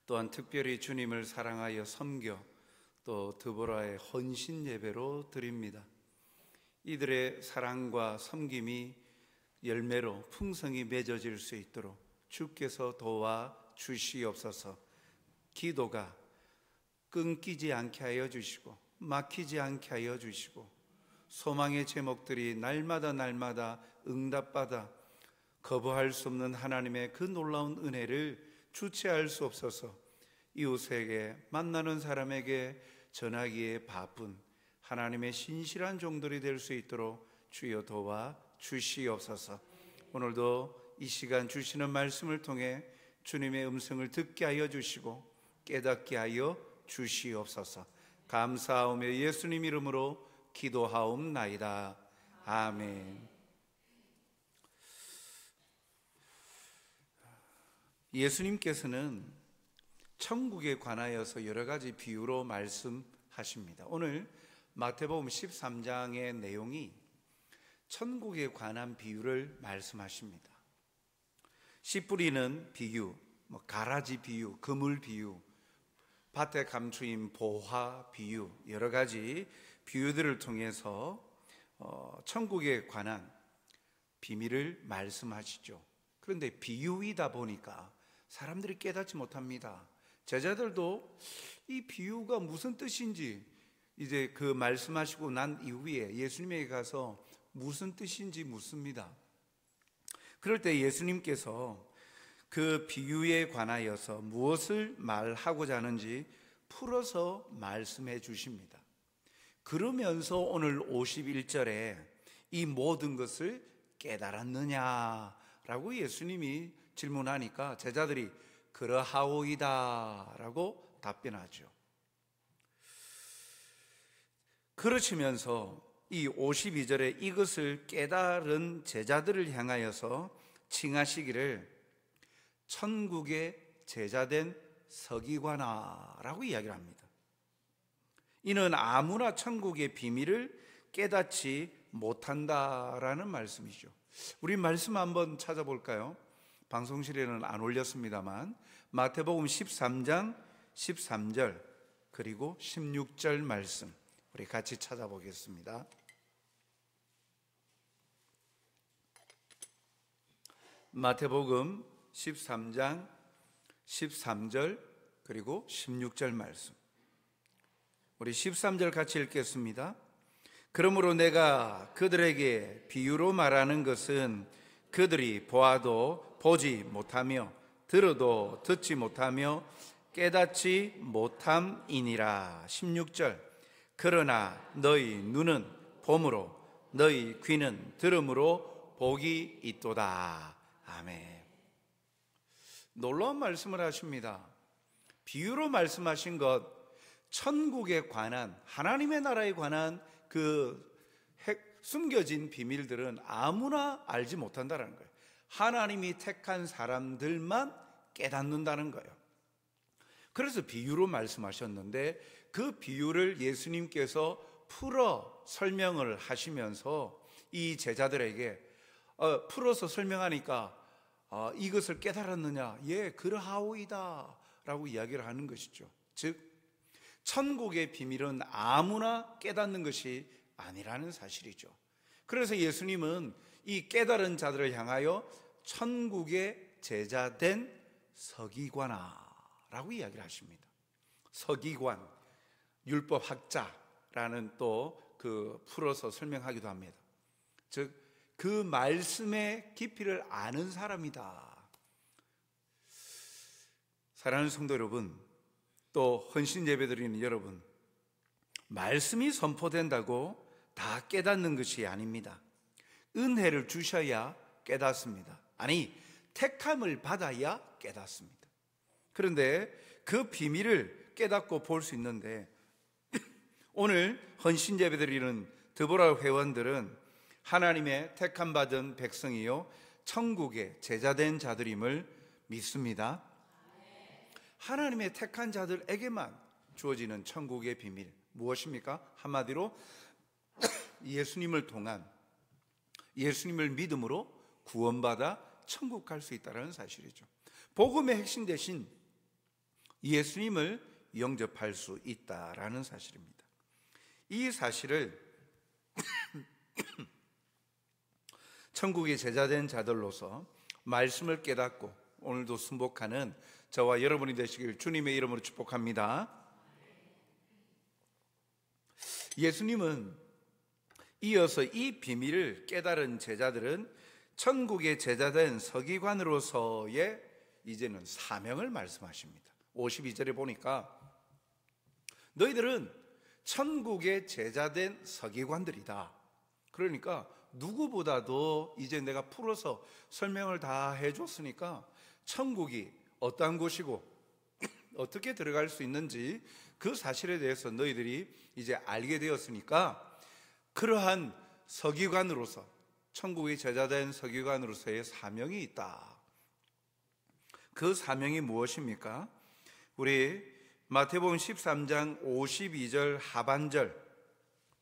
또한 특별히 주님을 사랑하여 섬겨 또 드보라의 헌신 예배로 드립니다. 이들의 사랑과 섬김이 열매로 풍성히 맺어질 수 있도록 주께서 도와 주시옵소서. 기도가 끊기지 않게 하여 주시고 막히지 않게 하여 주시고 소망의 제목들이 날마다 응답받아 거부할 수 없는 하나님의 그 놀라운 은혜를 주체할 수 없어서 이웃에게, 만나는 사람에게 전하기에 바쁜 하나님의 신실한 종들이 될 수 있도록 주여 도와 주시옵소서. 오늘도 이 시간 주시는 말씀을 통해 주님의 음성을 듣게 하여 주시고 깨닫게 하여 주시옵소서. 감사하오며 예수님 이름으로 기도하옵나이다. 아멘. 예수님께서는 천국에 관하여서 여러 가지 비유로 말씀하십니다. 오늘 마태복음 13장의 내용이 천국에 관한 비유를 말씀하십니다. 씨 뿌리는 비유, 가라지 비유, 그물 비유, 밭에 감추인 보화 비유, 여러 가지 비유들을 통해서 천국에 관한 비밀을 말씀하시죠. 그런데 비유이다 보니까 사람들이 깨닫지 못합니다. 제자들도 이 비유가 무슨 뜻인지 이제 그 말씀하시고 난 이후에 예수님에게 가서 무슨 뜻인지 묻습니다. 그럴 때 예수님께서 그 비유에 관하여서 무엇을 말하고자 하는지 풀어서 말씀해 주십니다. 그러면서 오늘 51절에 이 모든 것을 깨달았느냐라고 예수님이 질문하니까 제자들이 그러하오이다 라고 답변하죠. 그러시면서 이 52절에 이것을 깨달은 제자들을 향하여서 칭하시기를 천국의 제자된 서기관아라고 이야기를 합니다. 이는 아무나 천국의 비밀을 깨닫지 못한다라는 말씀이죠. 우리 말씀 한번 찾아볼까요? 방송실에는 안 올렸습니다만 마태복음 13장 13절 그리고 16절 말씀 우리 같이 찾아보겠습니다. 마태복음 13장 13절 그리고 16절 말씀 우리 13절 같이 읽겠습니다. 그러므로 내가 그들에게 비유로 말하는 것은 그들이 보아도 보지 못하며 들어도 듣지 못하며 깨닫지 못함이니라. 16절 그러나 너희 눈은 봄으로 너희 귀는 들음으로 복이 있도다. 아멘. 놀라운 말씀을 하십니다. 비유로 말씀하신 것, 천국에 관한, 하나님의 나라에 관한 그 숨겨진 비밀들은 아무나 알지 못한다는 거예요. 하나님이 택한 사람들만 깨닫는다는 거예요. 그래서 비유로 말씀하셨는데 그 비유를 예수님께서 풀어 설명을 하시면서 이 제자들에게 풀어서 설명하니까 이것을 깨달았느냐? 예, 그러하오이다 라고 이야기를 하는 것이죠. 즉 천국의 비밀은 아무나 깨닫는 것이 아니라는 사실이죠. 그래서 예수님은 이 깨달은 자들을 향하여 천국의 제자된 서기관아라고 이야기를 하십니다. 서기관, 율법학자라는 또 그 풀어서 설명하기도 합니다. 즉 그 말씀의 깊이를 아는 사람이다. 사랑하는 성도 여러분, 또 헌신 예배드리는 여러분, 말씀이 선포된다고 다 깨닫는 것이 아닙니다. 은혜를 주셔야 깨닫습니다. 아니, 택함을 받아야 깨닫습니다. 그런데 그 비밀을 깨닫고 볼 수 있는데 오늘 헌신 예배드리는 드보라 회원들은 하나님의 택함받은 백성이요 천국의 제자된 자들임을 믿습니다. 하나님의 택한 자들에게만 주어지는 천국의 비밀 무엇입니까? 한마디로 예수님을 통한, 예수님을 믿음으로 구원받아 천국 갈 수 있다는 사실이죠. 복음의 핵심 대신 예수님을 영접할 수 있다라는 사실입니다. 이 사실을 천국의 제자된 자들로서 말씀을 깨닫고 오늘도 순복하는 저와 여러분이 되시길 주님의 이름으로 축복합니다. 예수님은 이어서 이 비밀을 깨달은 제자들은 천국의 제자된 서기관으로서의 이제는 사명을 말씀하십니다. 52절에 보니까 너희들은 천국의 제자된 서기관들이다. 그러니까 누구보다도 이제 내가 풀어서 설명을 다 해줬으니까 천국이 어떠한 곳이고 어떻게 들어갈 수 있는지 그 사실에 대해서 너희들이 이제 알게 되었으니까 그러한 서기관으로서, 천국의 제자된 서기관으로서의 사명이 있다. 그 사명이 무엇입니까? 우리 마태복음 13장 52절 하반절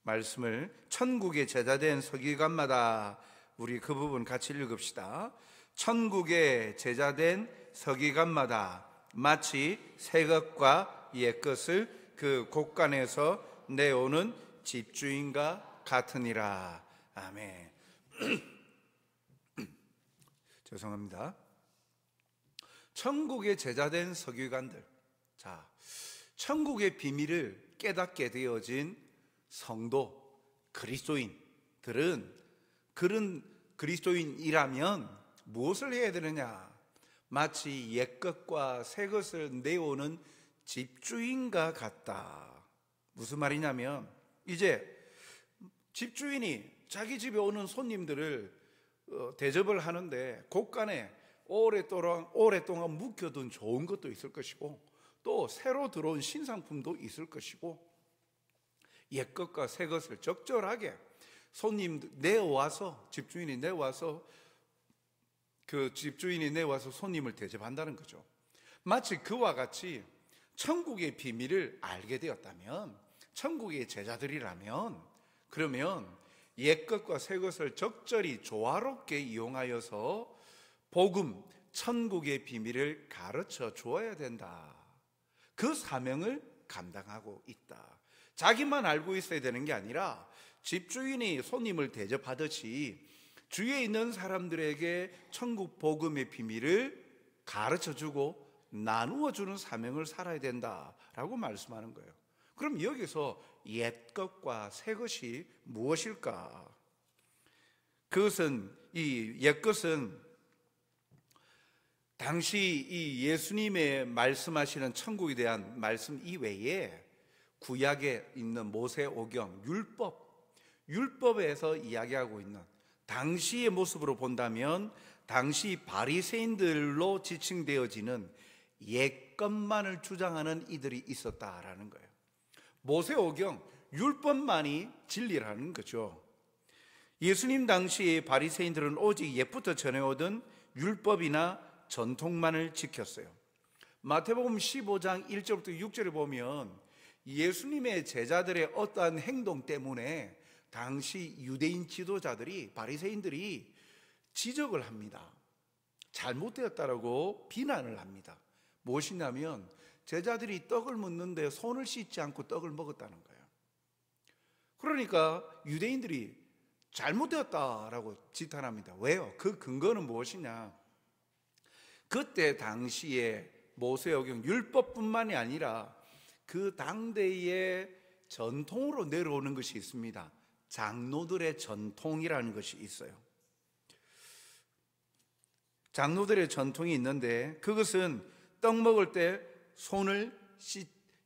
말씀을 천국의 제자된 서기관마다 우리 그 부분 같이 읽읍시다. 천국의 제자된 서기관마다 마치 새 것과 옛 것을 그 곳간에서 내오는 집주인과 같으니라. 아멘. 죄송합니다. 천국의 제자된 서기관들, 자, 천국의 비밀을 깨닫게 되어진 성도, 그리스도인들은 그런 그리스도인이라면 무엇을 해야 되느냐? 마치 옛것과 새것을 내오는 집주인과 같다. 무슨 말이냐면 이제 집주인이 자기 집에 오는 손님들을 대접을 하는데 곳간에 오랫동안 묵혀둔 좋은 것도 있을 것이고 또 새로 들어온 신상품도 있을 것이고 옛것과 새것을 적절하게 손님들 내와서 집주인이 내와서 손님을 대접한다는 거죠. 마치 그와 같이 천국의 비밀을 알게 되었다면, 천국의 제자들이라면, 그러면 옛것과 새것을 적절히 조화롭게 이용하여서 복음, 천국의 비밀을 가르쳐 주어야 된다. 그 사명을 감당하고 있다. 자기만 알고 있어야 되는 게 아니라 집주인이 손님을 대접하듯이 주위에 있는 사람들에게 천국 복음의 비밀을 가르쳐주고 나누어주는 사명을 살아야 된다라고 말씀하는 거예요. 그럼 여기서 옛것과 새것이 무엇일까? 그것은, 이 옛것은 당시 이 예수님의 말씀하시는 천국에 대한 말씀 이외에 구약에 있는 모세오경, 율법에서 이야기하고 있는 당시의 모습으로 본다면 당시 바리새인들로 지칭되어지는 옛것만을 주장하는 이들이 있었다라는 거예요. 모세오경, 율법만이 진리라는 거죠. 예수님 당시의 바리새인들은 오직 옛부터 전해오던 율법이나 전통만을 지켰어요. 마태복음 15장 1절부터 6절에 보면 예수님의 제자들의 어떠한 행동 때문에 당시 유대인 지도자들이, 바리새인들이 지적을 합니다. 잘못되었다라고 비난을 합니다. 무엇이냐면 제자들이 떡을 먹는데 손을 씻지 않고 떡을 먹었다는 거예요. 그러니까 유대인들이 잘못되었다라고 지탄합니다. 왜요? 그 근거는 무엇이냐? 그때 당시에 모세오경 율법뿐만이 아니라 그 당대의 전통으로 내려오는 것이 있습니다. 장로들의 전통이라는 것이 있어요. 장로들의 전통이 있는데 그것은 떡 먹을 때 손을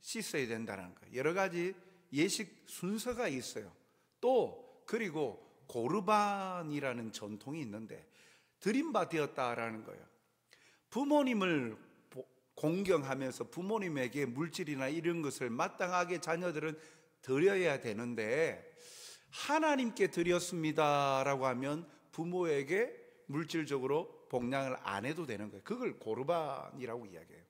씻어야 된다는 거예요. 여러 가지 예식 순서가 있어요. 또 그리고 고르반이라는 전통이 있는데 드림받았다라는 거예요. 부모님을 공경하면서 부모님에게 물질이나 이런 것을 마땅하게 자녀들은 드려야 되는데 하나님께 드렸습니다라고 하면 부모에게 물질적으로 복양을 안 해도 되는 거예요. 그걸 고르반이라고 이야기해요.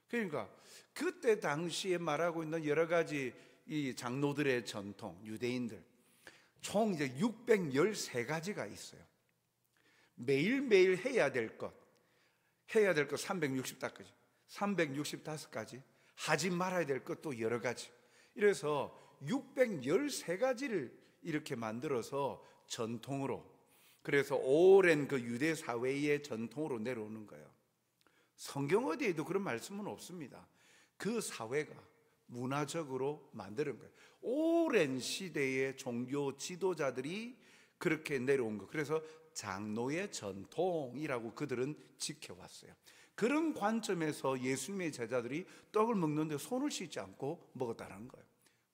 그러니까 그때 당시에 말하고 있는 여러 가지 이 장로들의 전통, 유대인들 총 이제 613가지가 있어요. 매일매일 해야 될 것 360다까지 365가지, 하지 말아야 될 것도 여러 가지. 이래서 613가지를 이렇게 만들어서 전통으로, 그래서 오랜 그 유대 사회의 전통으로 내려오는 거예요. 성경 어디에도 그런 말씀은 없습니다. 그 사회가 문화적으로 만드는 거예요. 오랜 시대의 종교 지도자들이 그렇게 내려온 거. 그래서 장로의 전통이라고 그들은 지켜왔어요. 그런 관점에서 예수님의 제자들이 떡을 먹는데 손을 씻지 않고 먹었다는 거예요.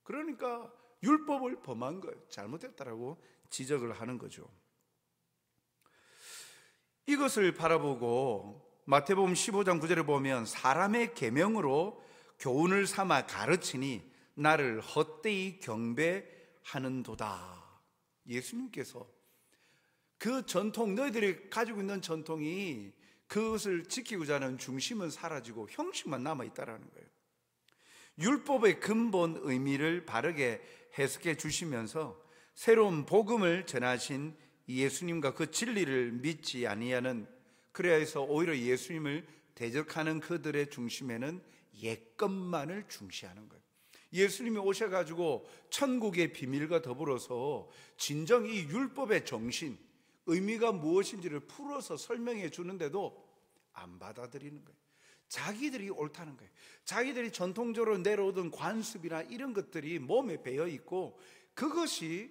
그러니까 율법을 범한 거예요. 잘못했다라고 지적을 하는 거죠. 이것을 바라보고 마태복음 15장 9절에 보면 사람의 계명으로 교훈을 삼아 가르치니 나를 헛되이 경배하는도다. 예수님께서 그 전통, 너희들이 가지고 있는 전통이 그것을 지키고자 하는 중심은 사라지고 형식만 남아있다는 거예요. 율법의 근본 의미를 바르게 해석해 주시면서 새로운 복음을 전하신 예수님과 그 진리를 믿지 아니하는, 그래야 해서 오히려 예수님을 대적하는 그들의 중심에는 옛것만을 중시하는 거예요. 예수님이 오셔가지고 천국의 비밀과 더불어서 진정 이 율법의 정신, 의미가 무엇인지를 풀어서 설명해 주는데도 안 받아들이는 거예요. 자기들이 옳다는 거예요. 자기들이 전통적으로 내려오던 관습이나 이런 것들이 몸에 배어 있고 그것이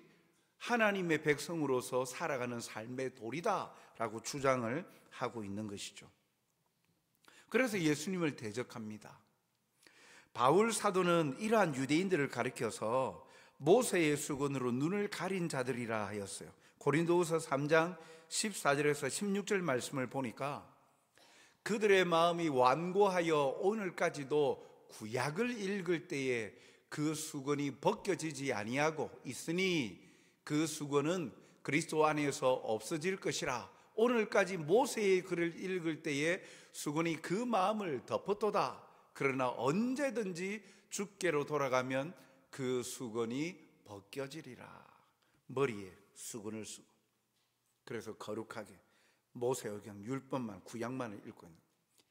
하나님의 백성으로서 살아가는 삶의 도리다라고 주장을 하고 있는 것이죠. 그래서 예수님을 대적합니다. 바울 사도는 이러한 유대인들을 가리켜서 모세의 수건으로 눈을 가린 자들이라 하였어요. 고린도후서 3장 14절에서 16절 말씀을 보니까 그들의 마음이 완고하여 오늘까지도 구약을 읽을 때에 그 수건이 벗겨지지 아니하고 있으니 그 수건은 그리스도 안에서 없어질 것이라. 오늘까지 모세의 글을 읽을 때에 수건이 그 마음을 덮었도다. 그러나 언제든지 주께로 돌아가면 그 수건이 벗겨지리라. 머리에 수건을 쓰고, 그래서 거룩하게 모세의경 율법만, 구약만을 읽고 있는,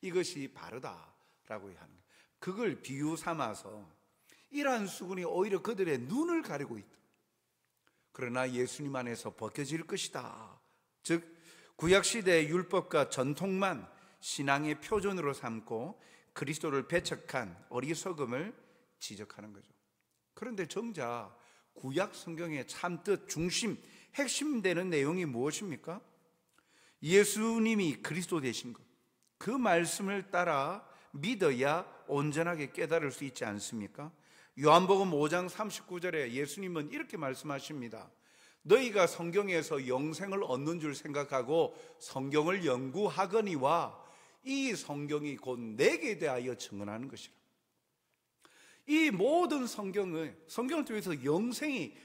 이것이 바르다라고 하는 거예요. 그걸 비유 삼아서 이러한 수건이 오히려 그들의 눈을 가리고 있다. 그러나 예수님 안에서 벗겨질 것이다. 즉 구약시대의 율법과 전통만 신앙의 표준으로 삼고 그리스도를 배척한 어리석음을 지적하는 거죠. 그런데 정작 구약 성경의 참뜻, 중심, 핵심 되는 내용이 무엇입니까? 예수님이 그리스도 되신 것, 그 말씀을 따라 믿어야 온전하게 깨달을 수 있지 않습니까? 요한복음 5장 39절에 예수님은 이렇게 말씀하십니다. 너희가 성경에서 영생을 얻는 줄 생각하고 성경을 연구하거니와 이 성경이 곧 내게 대하여 증언하는 것이라. 이 모든 성경을 통해서 영생이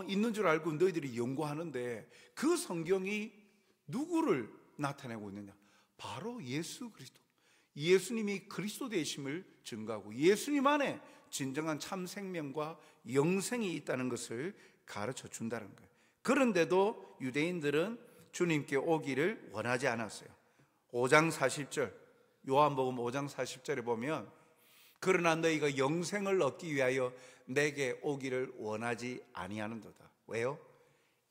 있는 줄 알고 너희들이 연구하는데 그 성경이 누구를 나타내고 있느냐? 바로 예수 그리스도, 예수님이 그리스도 되심을 증거하고 예수님 안에 진정한 참 생명과 영생이 있다는 것을 가르쳐 준다는 거예요. 그런데도 유대인들은 주님께 오기를 원하지 않았어요. 5장 40절, 요한복음 5장 40절에 보면 그러나 너희가 영생을 얻기 위하여 내게 오기를 원하지 아니하는도다. 왜요?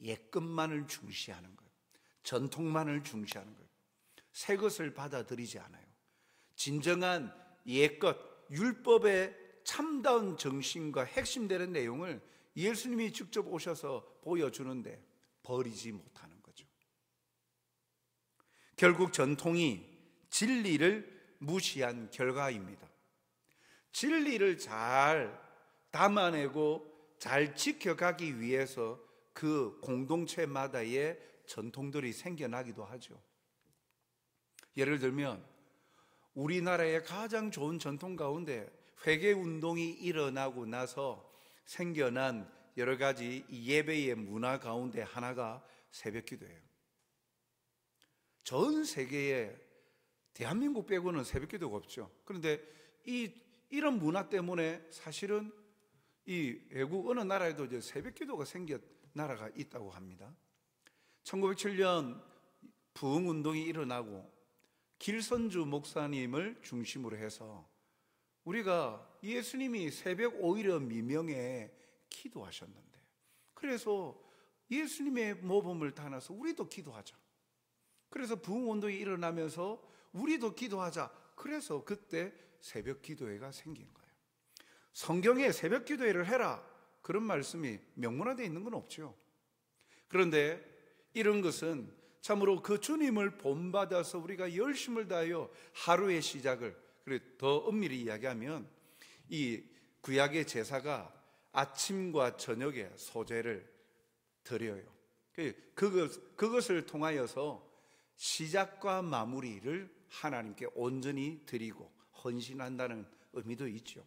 옛것만을 중시하는 거예요. 전통만을 중시하는 거예요. 새 것을 받아들이지 않아요. 진정한 옛것, 율법의 참다운 정신과 핵심되는 내용을 예수님이 직접 오셔서 보여주는데 버리지 못하는 거죠. 결국 전통이 진리를 무시한 결과입니다. 진리를 잘 담아내고 잘 지켜가기 위해서 그 공동체마다의 전통들이 생겨나기도 하죠. 예를 들면 우리나라의 가장 좋은 전통 가운데 회개운동이 일어나고 나서 생겨난 여러 가지 예배의 문화 가운데 하나가 새벽기도예요. 전 세계에 대한민국 빼고는 새벽기도가 없죠. 그런데 이런 문화 때문에 사실은 이 외국 어느 나라에도 이제 새벽기도가 생긴 나라가 있다고 합니다. 1907년 부흥운동이 일어나고 길선주 목사님을 중심으로 해서 우리가 예수님이 새벽 5일의 미명에 기도하셨는데, 그래서 예수님의 모범을 따라서 우리도 기도하자. 그래서 부흥운동이 일어나면서 우리도 기도하자. 그래서 그때 새벽 기도회가 생긴 거예요. 성경에 새벽 기도회를 해라 그런 말씀이 명문화되어 있는 건 없죠. 그런데 이런 것은 참으로 그 주님을 본받아서 우리가 열심을 다하여 하루의 시작을, 그리고 더 엄밀히 이야기하면 이 구약의 제사가 아침과 저녁에 소제를 드려요. 그것을 통하여서 시작과 마무리를 하나님께 온전히 드리고 헌신한다는 의미도 있죠.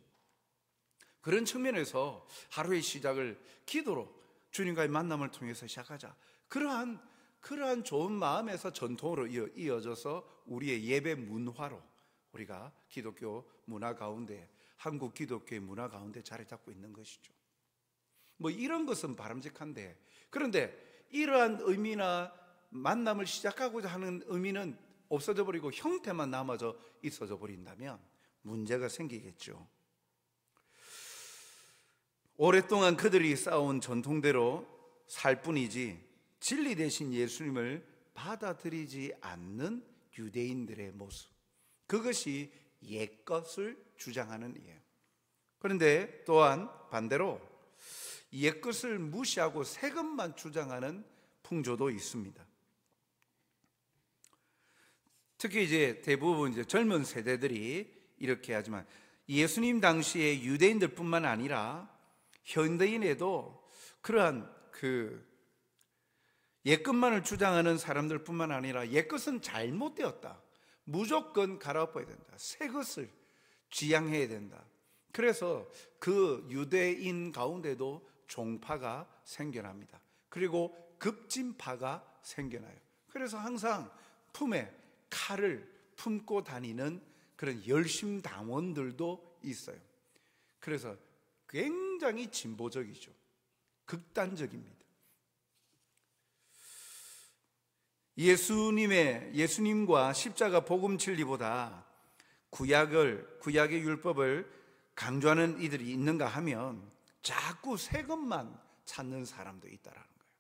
그런 측면에서 하루의 시작을 기도로 주님과의 만남을 통해서 시작하자. 그러한 좋은 마음에서 전통으로 이어져서 우리의 예배 문화로 우리가 기독교 문화 가운데, 한국 기독교의 문화 가운데 자리 잡고 있는 것이죠. 뭐 이런 것은 바람직한데, 그런데 이러한 의미나 만남을 시작하고자 하는 의미는 없어져 버리고 형태만 남아져 있어져 버린다면 문제가 생기겠죠. 오랫동안 그들이 쌓아온 전통대로 살 뿐이지 진리 대신 예수님을 받아들이지 않는 유대인들의 모습, 그것이 옛것을 주장하는 이에요. 그런데 또한 반대로 옛것을 무시하고 새것만 주장하는 풍조도 있습니다. 특히 이제 대부분 젊은 세대들이 이렇게 하지만 예수님 당시에 유대인들뿐만 아니라 현대인에도 그러한 옛것만을 주장하는 사람들뿐만 아니라 옛것은 잘못되었다, 무조건 갈아엎어야 된다, 새것을 지향해야 된다. 그래서 그 유대인 가운데도 종파가 생겨납니다. 그리고 급진파가 생겨나요. 그래서 항상 품에 칼을 품고 다니는 그런 열심당원들도 있어요. 그래서 굉장히 진보적이죠. 극단적입니다. 예수님과 십자가 복음 진리보다 구약의 율법을 강조하는 이들이 있는가 하면 자꾸 새 것만 찾는 사람도 있다라는 거예요.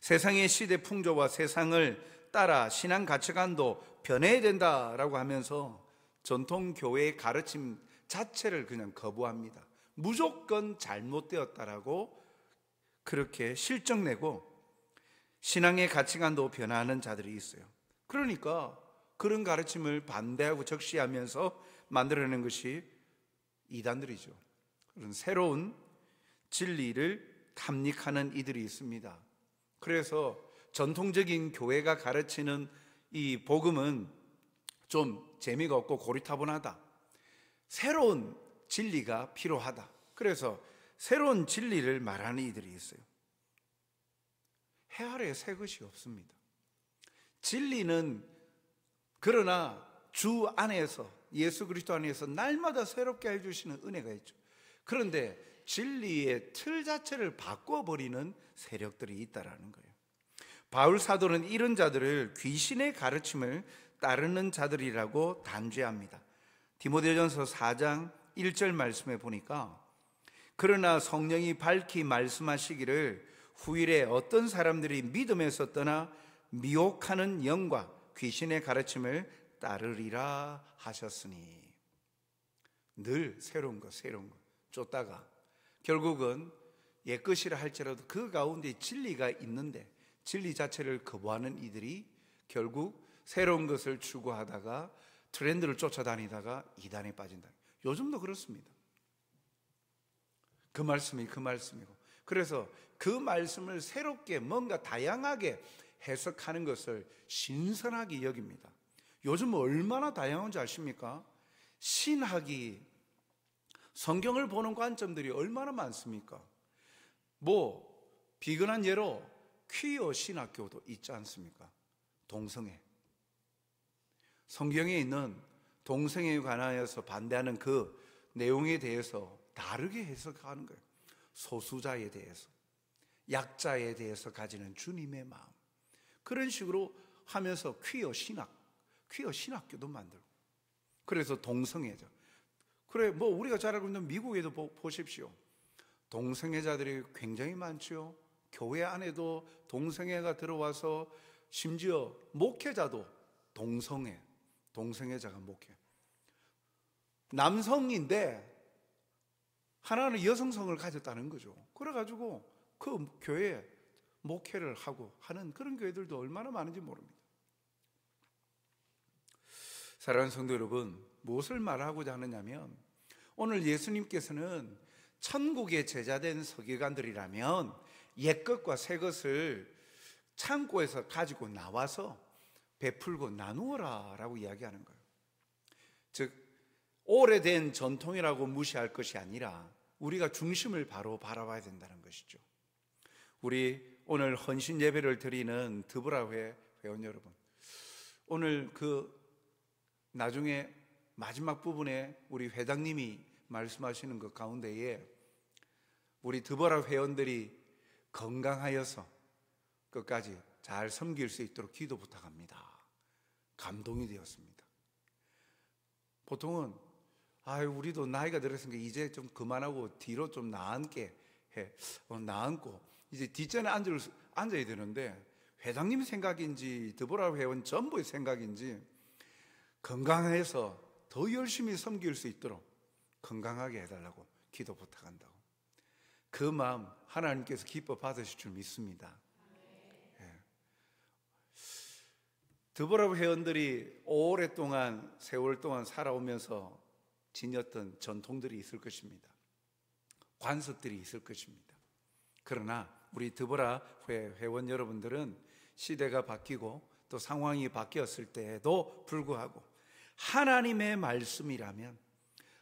세상의 시대 풍조와 세상을 따라 신앙 가치관도 변해야 된다라고 하면서 전통 교회의 가르침 자체를 그냥 거부합니다. 무조건 잘못되었다라고 그렇게 실정내고 신앙의 가치관도 변화하는 자들이 있어요. 그러니까 그런 가르침을 반대하고 적시하면서 만들어낸 것이 이단들이죠. 그런 새로운 진리를 탐닉하는 이들이 있습니다. 그래서 전통적인 교회가 가르치는 이 복음은 좀 재미가 없고 고리타분하다, 새로운 진리가 필요하다. 그래서 새로운 진리를 말하는 이들이 있어요. 해 아래에 새 것이 없습니다. 진리는 그러나 주 안에서, 예수 그리스도 안에서 날마다 새롭게 해주시는 은혜가 있죠. 그런데 진리의 틀 자체를 바꿔버리는 세력들이 있다라는 거예요. 바울 사도는 이런 자들을 귀신의 가르침을 따르는 자들이라고 단죄합니다. 디모데전서 4장 1절 말씀에 보니까, 그러나 성령이 밝히 말씀하시기를 후일에 어떤 사람들이 믿음에서 떠나 미혹하는 영과 귀신의 가르침을 따르리라 하셨으니, 늘 새로운 것 쫓다가 결국은 옛것이라 할지라도 그 가운데 진리가 있는데 진리 자체를 거부하는 이들이 결국 새로운 것을 추구하다가 트렌드를 쫓아다니다가 이단에 빠진다. 요즘도 그렇습니다. 그 말씀이고, 그래서 그 말씀을 새롭게 뭔가 다양하게 해석하는 것을 신선하게 여깁니다. 요즘 얼마나 다양한지 아십니까? 신학이, 성경을 보는 관점들이 얼마나 많습니까? 비근한 예로 퀴어 신학교도 있지 않습니까? 동성애, 성경에 있는 동성애에 관하여서 반대하는 그 내용에 대해서 다르게 해석하는 거예요. 소수자에 대해서, 약자에 대해서 가지는 주님의 마음, 그런 식으로 하면서 퀴어 신학, 퀴어 신학교도 만들고. 그래서 동성애자. 그래, 뭐 우리가 잘 알고 있는 미국에도 보십시오. 동성애자들이 굉장히 많죠. 교회 안에도 동성애가 들어와서 심지어 목회자도 동성애자가 목회. 남성인데 하나는 여성성을 가졌다는 거죠. 그래가지고 그 교회에 목회를 하고 하는 그런 교회들도 얼마나 많은지 모릅니다. 사랑하는 성도 여러분, 무엇을 말하고자 하느냐면, 오늘 예수님께서는 천국의 제자된 서기관들이라면 옛것과 새것을 창고에서 가지고 나와서 베풀고 나누어라 라고 이야기하는 거예요. 즉, 오래된 전통이라고 무시할 것이 아니라 우리가 중심을 바로 바라봐야 된다는 것이죠. 우리 오늘 헌신 예배를 드리는 드보라회 회원 여러분, 오늘 나중에 마지막 부분에 우리 회장님이 말씀하시는 것 가운데에 우리 드보라 회원들이 건강하여서 끝까지 잘 섬길 수 있도록 기도 부탁합니다. 감동이 되었습니다. 보통은 우리도 나이가 들었으니까 이제 좀 그만하고 뒤로 좀 나앉게 해. 나앉고 이제 뒷전에 앉아야 되는데, 회장님 생각인지 드보라 회원 전부의 생각인지 건강해서 더 열심히 섬길 수 있도록 건강하게 해달라고 기도 부탁한다고. 그 마음 하나님께서 기뻐 받으실 줄 믿습니다. 드보라 회원들이 오랫동안 세월 동안 살아오면서 지녔던 전통들이 있을 것입니다. 관습들이 있을 것입니다. 그러나 우리 드보라 회원 여러분들은 시대가 바뀌고 또 상황이 바뀌었을 때에도 불구하고 하나님의 말씀이라면,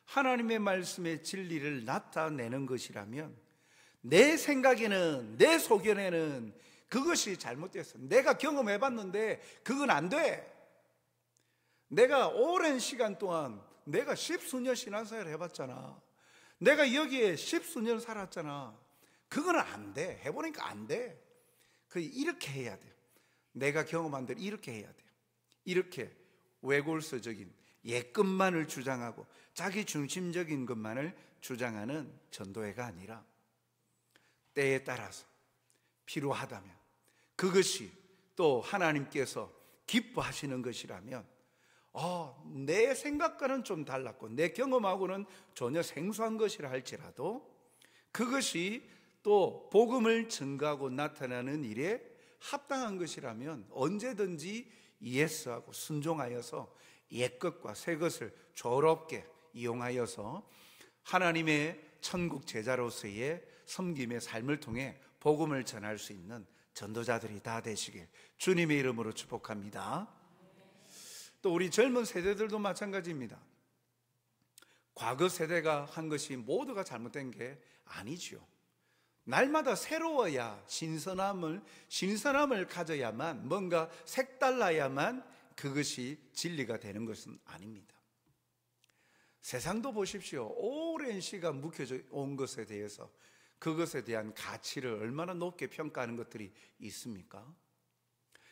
하나님의 말씀의 진리를 나타내는 것이라면, 내 생각에는, 내 소견에는 그것이 잘못됐어. 내가 경험해봤는데 그건 안 돼. 내가 오랜 시간 동안 내가 십수년 신앙생활을 해봤잖아. 내가 여기에 십수년 살았잖아. 그건 안 돼. 해보니까 안 돼. 이렇게 해야 돼요. 내가 경험한 대로 이렇게 해야 돼요. 이렇게 외골서적인 옛것만을 주장하고 자기 중심적인 것만을 주장하는 전도회가 아니라 때에 따라서 필요하다면, 그것이 또 하나님께서 기뻐하시는 것이라면, 내 생각과는 좀 달랐고 내 경험하고는 전혀 생소한 것이라 할지라도 그것이 또 복음을 증거하고 나타나는 일에 합당한 것이라면 언제든지 예스하고 순종하여서 옛것과 새것을 조롭게 이용하여서 하나님의 천국 제자로서의 섬김의 삶을 통해 복음을 전할 수 있는 전도자들이 다 되시길 주님의 이름으로 축복합니다. 또 우리 젊은 세대들도 마찬가지입니다. 과거 세대가 한 것이 모두가 잘못된 게 아니죠. 날마다 새로워야 신선함을 가져야만, 뭔가 색달라야만 그것이 진리가 되는 것은 아닙니다. 세상도 보십시오. 오랜 시간 묵혀져 온 것에 대해서 그것에 대한 가치를 얼마나 높게 평가하는 것들이 있습니까?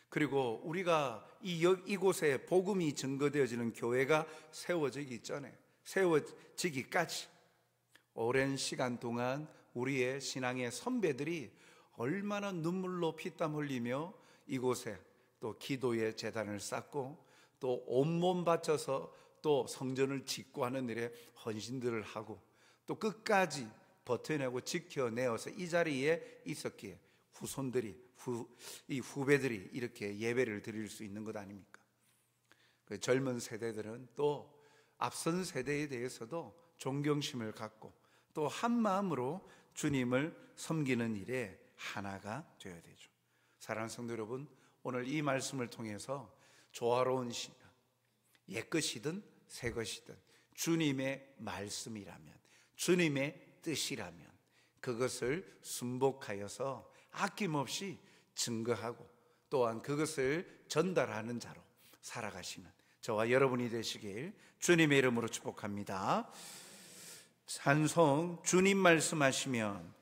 그리고 우리가 이곳에 복음이 증거되어지는 교회가 세워지기까지 오랜 시간 동안 우리의 신앙의 선배들이 얼마나 눈물로 피땀 흘리며 이곳에 또 기도의 제단을 쌓고 또 온몸 바쳐서 또 성전을 짓고 하는 일에 헌신들을 하고 또 끝까지 버텨내고 지켜내어서 이 자리에 있었기에 이 후배들이 이렇게 예배를 드릴 수 있는 것 아닙니까? 그 젊은 세대들은 또 앞선 세대에 대해서도 존경심을 갖고 또 한 마음으로 주님을 섬기는 일에 하나가 되어야 되죠. 사랑하는 성도 여러분, 오늘 이 말씀을 통해서 조화로운 신앙, 옛것이든 새것이든 주님의 말씀이라면, 주님의 뜻이라면 그것을 순복하여서 아낌없이 증거하고 또한 그것을 전달하는 자로 살아가시는 저와 여러분이 되시길 주님의 이름으로 축복합니다. 찬송 주님 말씀하시면